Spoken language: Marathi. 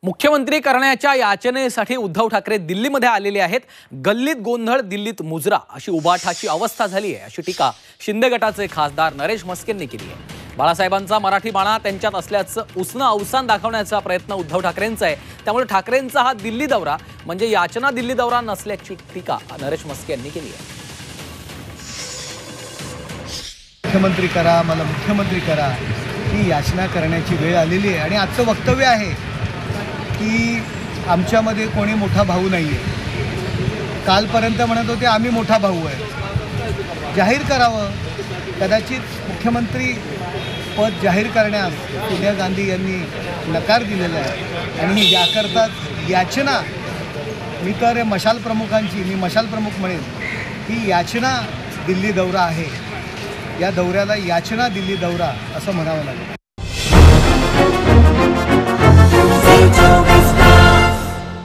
मुख्यमंत्री करण्याच्या याचनेसाठी उद्धव ठाकरे दिल्लीमध्ये आलेले आहेत। गल्लीत गोंधळ दिल्लीत मुजरा अशी उबाठाची अवस्था झाली आहे अशी टीका शिंदे गटाचे खासदार नरेश म्हस्केंनी केली आहे। बाळासाहेबांचा मराठी बाणा त्यांच्यात असल्याचं उसनं अवसान दाखवण्याचा प्रयत्न उद्धव ठाकरेंचा आहे। त्यामुळे ठाकरेंचा हा दिल्ली दौरा म्हणजे याचना दिल्ली दौरा नसल्याची टीका नरेश म्हस्के यांनी केली आहे। मुख्यमंत्री करा, मला मुख्यमंत्री करा ही याचना करण्याची वेळ आलेली आहे आणि आजचं वक्तव्य आहे की आमच्यामध्ये कोणी मोठा भाऊ नाही आहे। कालपर्यंत म्हणत होते आम्ही मोठा भाऊ आहे। जाहीर करावं, कदाचित मुख्यमंत्री पद जाहीर करण्यास सोनिया गांधी यांनी नकार दिलेला आहे आणि याकरताच याचना मी मशाल प्रमुख म्हणेन ही याचना दिल्ली दौरा आहे। या दौऱ्याला याचना दिल्ली दौरा असं म्हणावं लागेल।